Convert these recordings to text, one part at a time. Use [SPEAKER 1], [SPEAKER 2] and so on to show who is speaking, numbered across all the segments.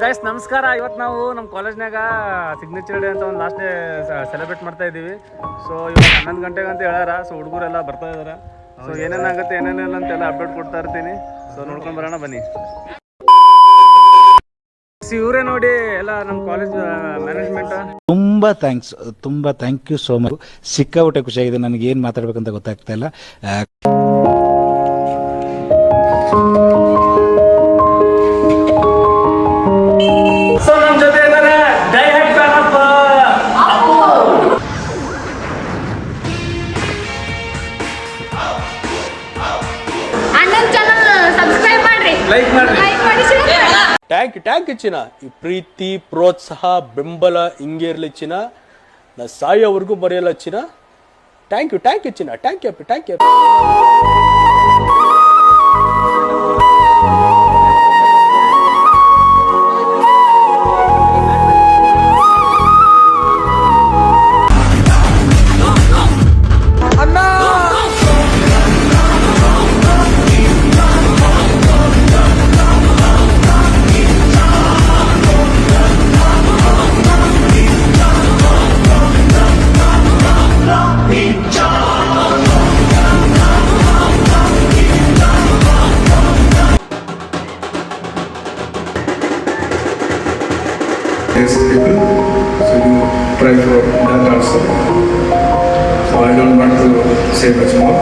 [SPEAKER 1] Guys ನಮಸ್ಕಾರ. ಇವತ್ತು ನಾವು ನಮ್ಮ ಕಾಲೇಜ್ನಾಗ ಸಿಗ್ನೇಚರ್ ಡೇ ಅಂತ ಒಂದು ಲಾಸ್ಟ್ ಡೇ ಸೆಲೆಬ್ರೇಟ್ ಮಾಡ್ತಾ ಇದ್ದೀವಿ. ಸೊ ಇವಾಗ 11 ಗಂಟೆಗೆ ಅಂತ ಹೇಳ್ಯಾರ. ಸೊ ಹುಡುಗರೆಲ್ಲ ಬರ್ತಾ ಇದಾರೆ. ಸೊ ಏನೇನಾಗುತ್ತೆ ಏನೇನಿಲ್ಲ ಅಂತೆಲ್ಲ ಅಪ್ಡೇಟ್ ಕೊಡ್ತಾ ಇರ್ತೀನಿ. ಸೊ ನೋಡ್ಕೊಂಡು ಬರೋಣ ಬನ್ನಿ. ಇವರೇ ನೋಡಿ ಎಲ್ಲ ನಮ್ಮ ಕಾಲೇಜ್ ಮ್ಯಾನೇಜ್ಮೆಂಟ್.
[SPEAKER 2] ತುಂಬಾ ಥ್ಯಾಂಕ್ ಯು ಸೋ ಮಚ್. ಸಿಕ್ಕಾಪಟ್ಟೆ ಖುಷಿಯಾಗಿದೆ. ನನಗೆ ಏನು ಮಾತಾಡ್ಬೇಕಂತ ಗೊತ್ತಾಗ್ತಾ ಇಲ್ಲ.
[SPEAKER 3] ಟ್ಯಾಂಕ್ ಇಚ್ಚಿನ ಈ ಪ್ರೀತಿ ಪ್ರೋತ್ಸಾಹ ಬೆಂಬಲ ಹಿಂಗೆ ಇರ್ಲಿಚ್ಚಿನ ನಾ ಸಾಯೋವರೆಗೂ ಬರೆಯಲ್ಲ ಹಚ್ಚಿನ. ಟ್ಯಾಂಕ್ ಯು ಇಚ್ಚಿನ. Thank you.
[SPEAKER 4] People, so you try for that also. So I don't want to say much more.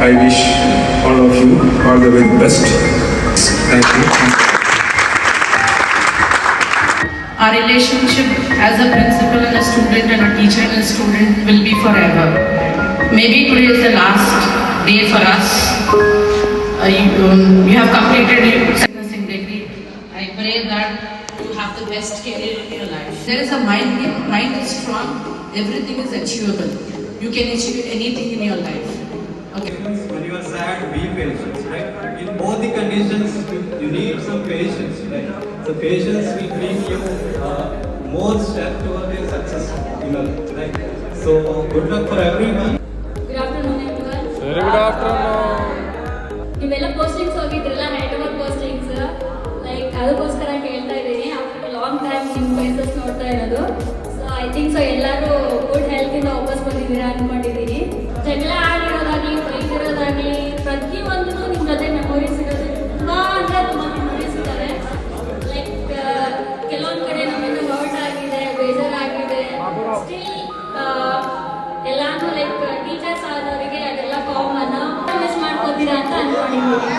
[SPEAKER 4] I wish all of you all the very best. Thank you.
[SPEAKER 5] Our relationship as a principal and a student and a teacher and a student will be forever. Maybe today is the last day for us. You have completed your nursing degree. I pray that you have the best career in your life. There is a mind is strong, everything is achievable. You can achieve anything in your life. Okay.
[SPEAKER 6] When you are sad, be patient, right? In both the conditions, you need some patience, right? The patience will bring you more step toward your success, right? So good luck for everyone.
[SPEAKER 7] Good afternoon, everyone.
[SPEAKER 1] Very good afternoon.
[SPEAKER 7] ನೀವೆಲ್ಲ postings ಹೋಗಿದ್ರಲ್ಲ, Hyderabad postings, like ಅದಕ್ಕೋಸ್ಕರ ಕೇಳ್ತಾ ಇದ್ದೀನಿ. After long time ನಿಮ್ಮ phases ನೋಡ್ತಾ ಇರೋದು. So I think so ಎಲ್ಲರೂ good ಹೆಲ್ತಿಂದ ವಾಪಸ್ ಬಂದಿದ್ದೀರಾ ಅಂದ್ಕೊಂಡಿದ್ದೀನಿ. ಜಗಳ ಆಡಿರೋದಾಗಲಿ ಬೈದಿರೋದಾಗಲಿ ಪ್ರತಿಯೊಂದು ನಿಮ್ಮ ಜೊತೆ ಮೆಮೊರೀಸ್ ಇರೋದು ತುಂಬ ಅಂದರೆ ತುಂಬ ಮೆಮೊರೀಸ್ ಇದ್ದಾವೆ. ಲೈಕ್ ಕೆಲವೊಂದು ಕಡೆ ನಮ್ಮಿಂದ ಹರ್ಟ್ ಆಗಿದೆ, ಬೇಜಾರಾಗಿದೆ. ಸ್ಟಿಲ್ ಎಲ್ಲಾನು ಲೈಕ್ ಟೀಚರ್ಸ್ ಆದವರಿಗೆ ಅದೆಲ್ಲ ಕಾಮನ್. ಮಿಸ್ ಮಾಡ್ಕೋತೀರಾ ಅಂತ ಅನ್ಕೊಂಡಿದ್ದೀನಿ.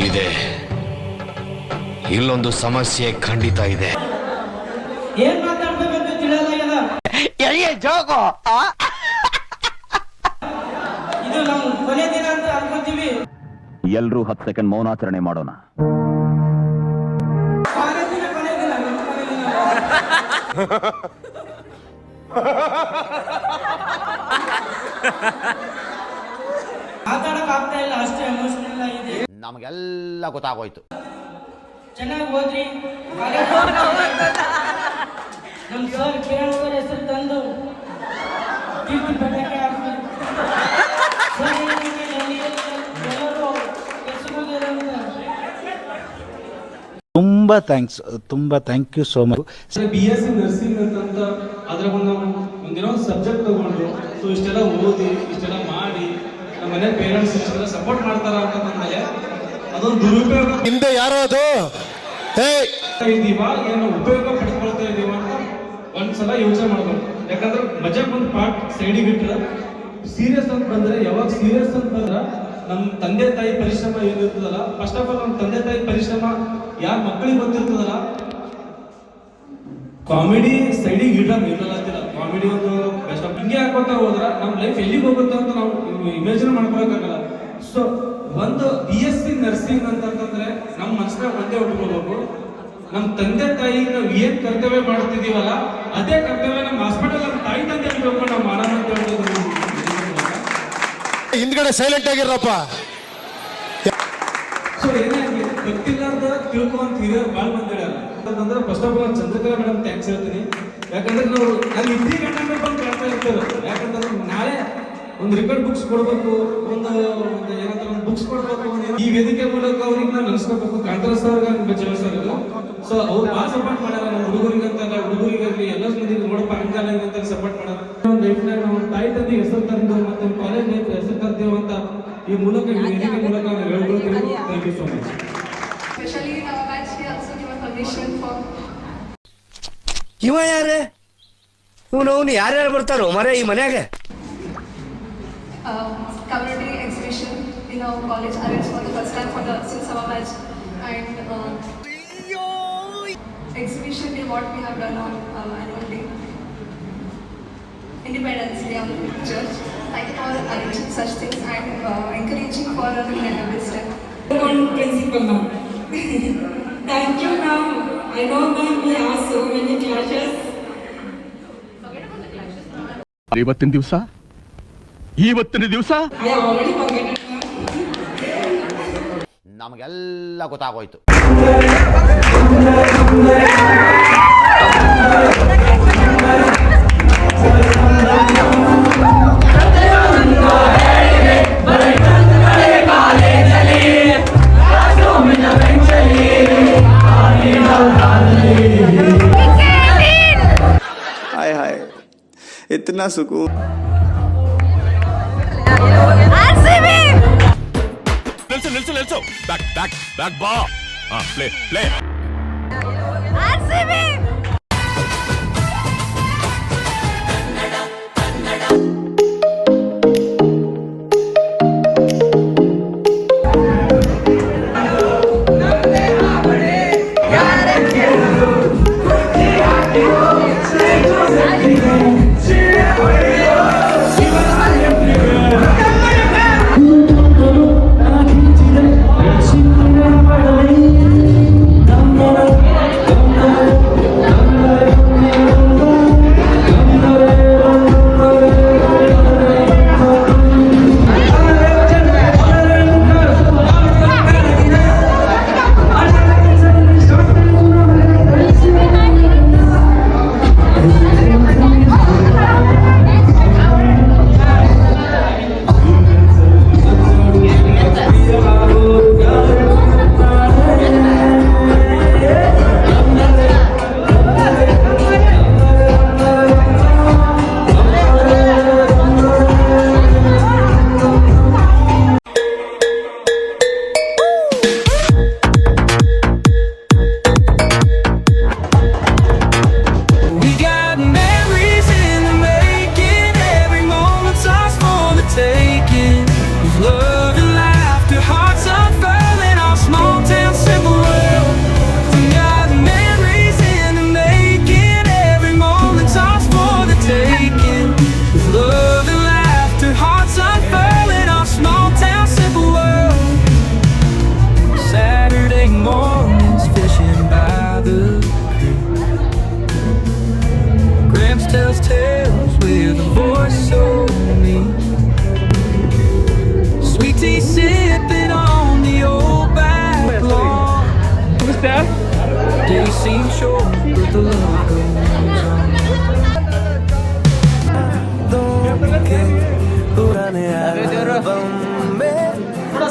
[SPEAKER 8] ಇದೆ ಇಲ್ಲೊಂದು ಸಮಸ್ಯೆ ಖಂಡಿತ ಇದೆ.
[SPEAKER 9] ಏನ್ ಮಾತಾಡ್ಬೇಕಂತ ತಿಳಿಯಲ್ಲ. ಇದು ನಮ್ಮ ಕೊನೆ ದಿನ ಅಂತ ಅನ್ಕೋತೀವಿ.
[SPEAKER 10] ಎಲ್ರೂ 10 ಸೆಕೆಂಡ್ ಮೌನಾಚರಣೆ ಮಾಡೋಣ.
[SPEAKER 9] ಮಾತಾಡಕ್ ಆಗ್ತಾ ಇಲ್ಲ, ಅಷ್ಟೇ ಎಮೋಷನಲ್ ಆಗಿದೆ.
[SPEAKER 8] ನಮಗೆಲ್ಲ ಗೊತ್ತಾಗೋಯ್ತು.
[SPEAKER 9] ಚೆನ್ನಾಗಿ ಓದ್ರಿ. ನಮ್ಮ ಸರ್ ಕಿರಣ್ ಅವರ ಹೆಸರು ತಂದು ಕೀರ್ತಿ ಪಟ್ಟಕ್ಕೆ ಹಾಕ್ತಾರೆ.
[SPEAKER 2] ತುಂಬಾ thank you so much.
[SPEAKER 6] BSc nursing ಅಂತ ಅದ್ರ ಒಂದಿನ ಸಬ್ಜೆಕ್ಟ್ ತಗೊಂಡ್ರು. ಸೊ ಇಷ್ಟೆಲ್ಲ ಓದಿ ಇಷ್ಟೆಲ್ಲ ಮಾಡಿ ನಮ್ಮ ಮನೆ ಪೇರೆಂಟ್ಸ್ ಇಷ್ಟೆಲ್ಲ ಸಪೋರ್ಟ್ ಮಾಡ್ತಾರ ಅಂತಂದ್ಮೇಲೆ ಅದೊಂದು ದುರುಪಯೋಗ.
[SPEAKER 3] ಹಿಂದೆ ಯಾರೋ ಅದು
[SPEAKER 6] ಇದೀವ ಏನೋ ಉಪಯೋಗ ಪಡ್ಕೊಳ್ತಾ ಇದೀವ ಅಂತ ಒಂದ್ಸಲ ಯೋಚನೆ ಮಾಡ್ಬೇಕು. ಯಾಕಂದ್ರೆ ಮಜಾಕ್ ಒಂದು ಪಾರ್ಟ್ ಸೈಡಿಗೆ ಇಟ್ರೆ ಸೀರಿಯಸ್ ಅಂತ ಬಂದ್ರೆ, ಯಾವಾಗ ಸೀರಿಯಸ್ ಅಂತ ಬಂದ್ರೆ ನಮ್ಮ ತಂದೆ ತಾಯಿ ಪರಿಶ್ರಮ ಏನಿರ್ತದಲ್ಲ, ಫಸ್ಟ್ ಆಫ್ ಆಲ್ ನಮ್ಮ ತಂದೆ ತಾಯಿ ಪರಿಶ್ರಮ ಯಾರ ಮಕ್ಕಳಿಗೆ ಗೊತ್ತಿರ್ತದಲ್ಲ, ಕಾಮಿಡಿ ಸೈಡಿಗೆ ಇಡಲ್ಲ. ಕಾಮಿಡಿ ಒಂದು ಬೆಸ್ಟ್ ಹಿಂಗೆ ಹಾಕೋತಾ ಹೋದ್ರೆ ನಮ್ಮ ಲೈಫ್ ಎಲ್ಲಿಗೆ ಹೋಗುತ್ತೆ ಅಂತ ನಾವು ಇಮೇಜಿನ್ ಮಾಡ್ಕೊಳಕ್ಕಾಗಲ್ಲ. ಸೊ ಒಂದು BSc ನರ್ಸಿಂಗ್ ಅಂತಂದ್ರೆ ನಮ್ಮ ಮನಸ್ಸಿನ ಒಂದೇ ಉಟ್ಕೋಬೇಕು, ನಮ್ಮ ತಂದೆ ತಾಯಿ ನಾವು ಏನ್ ಕರ್ತವ್ಯ ಮಾಡ್ತಿದೀವಲ್ಲ ಅದೇ ಕರ್ತವ್ಯ ನಮ್ಮ ಹಾಸ್ಪಿಟಲ್ ನಮ್ಮ ತಾಯಿ ತಂದೆ ನಾವು ಮಾಡೋಣ ಅಂತ
[SPEAKER 11] ಹಿಂದ್ಗಡೆ ಸೈಲೆಂಟ್ ಆಗಿರಪ್ಪ.
[SPEAKER 6] ಸೊ ಏನೇ ಆಗಲಿ ಗೊತ್ತಿಲ್ಲಾರ್ದ ತಿಳ್ಕೊಂತ ಹಿರಿಯರು ಭಾಳ ಮಂದಿ ಹೇಳ್ಯಾರ. ಅಂತಂದ್ರೆ first of all Chandrakala madam thanks ಹೇಳ್ತೀನಿ. ಯಾಕಂದ್ರೆ ನಾವು ಅಲ್ಲಿ ಇದ್ದಿ ಗಂಟೆ ಬಂದು ಕಾಡ್ತಾ ಇರ್ತೇವೆ. ಯಾಕಂದ್ರೆ ನಾಳೆ ಒಂದು ರೆಕಾರ್ಡ್ ಬುಕ್ಸ್ ಕೊಡ್ಬೇಕು, ಒಂದು ಏನಂತ ಒಂದು ಬುಕ್ಸ್ ಕೊಡ್ಬೇಕು. ಈ ವೇದಿಕೆ ಮೂಲಕ ಅವ್ರಿಗೆ ನಾವು ನೆನೆಸ್ಕೋಬೇಕು. ಕಾಂತರಾಜ್ ಸರ್ ಜೀವಸರ್ ಸೊ ಅವ್ರು ಭಾಳ ಸಪೋರ್ಟ್ ಮಾಡ್ಯಾರ ನಮ್ಮ ಹುಡುಗರಿಗೆ ಅಂತಲ್ಲ, ಹುಡುಗರಿಗಾಗಲಿ ಎಲ್ಲ ಮಂದಿಗೆ ನೋಡಪ್ಪ ಹಂಗಲ್ಲ ಅಂತ ಸಪೋರ್ಟ್ ಮಾಡ್ಯಾರ. ಒಂದು ಲೈಫ್ನಾಗ ನಾವು ತಾಯಿ ತಂದೆ ಹೆಸರು ತರ್ದು ಮತ್ತೆ ಕಾಲೇಜ್ ಲೈಫ್ ಹೆಸರು ತರ್ತೀವಿ ಅಂತ ಈ ಮೂಲಕ ಈ ವೇದಿಕೆ ಮೂಲಕ ನಾವು ಹೇಳ್ಕೊಳ್ತೀವಿ. Thank you so much.
[SPEAKER 7] Especially in our batch, we also give a permission for.
[SPEAKER 11] ಇವ ಯಾರೇ ಇವನು ಯಾರ್ಯಾರು ಬರ್ತಾರೋ ಮರ ಈ ಮನ್ಯಾಗ?
[SPEAKER 7] Community exhibition in our college arranged for the first time for the since our batch, and exhibition day what we have done on annual day, Independence Day on the church. Thank you for arranging such things and encouraging for a new step.
[SPEAKER 9] Principal ma'am. Thank you ma'am. I know ma'am we have so many clashes.
[SPEAKER 10] ಇವತ್ತಿನ ದಿವಸ
[SPEAKER 9] I have already forgotten ma'am.
[SPEAKER 8] ನಮಗೆಲ್ಲ ಗೊತ್ತಾಗೋಯ್ತು.
[SPEAKER 4] हाय हाय इतना सुकून.
[SPEAKER 10] నిల్చు back బా play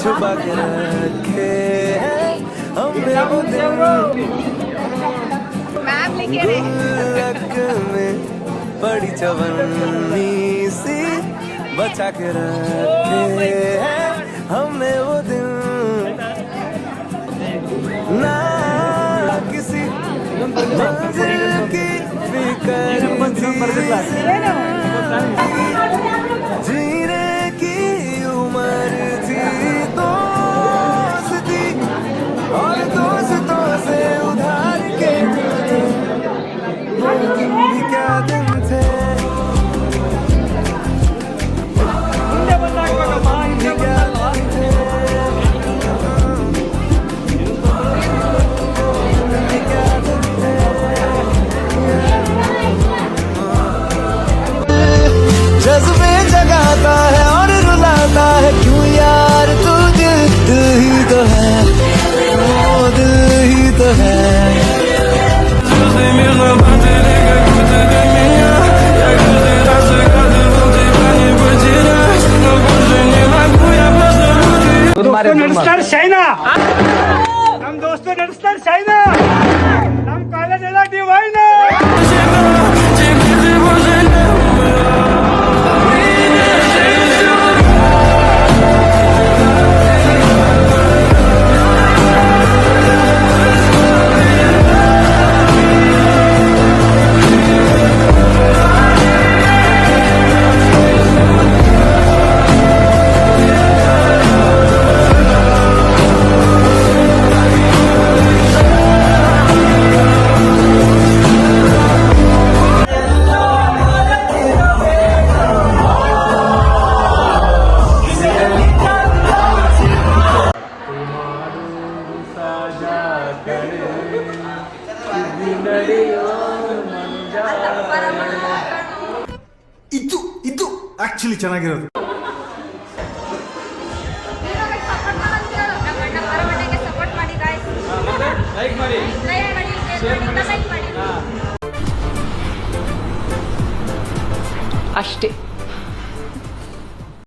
[SPEAKER 11] छुपा के रखे हमने वो गुल्लक में बड़ी चवन्नी सी बचा के रखे हमने वो दिन ना किसी मंजिल की फिक्र जीने की उम्र थी दोस्ती और दोस्तों से उधार के भी क्या दिन थे तो है
[SPEAKER 6] ನಡೆಸ್ತಾರೆ ಶೈನಾ ನಮ್ ದೋಸ್ತ ನಡೆಸ್ತಾರೆ ಶೈನಾ ನಮ್ ಕಾಲೇಜ್ ಎಲ್ಲ ಡಿವೈನ್
[SPEAKER 11] ಇದು ಆಕ್ಚುಲಿ ಚೆನ್ನಾಗಿರೋದು.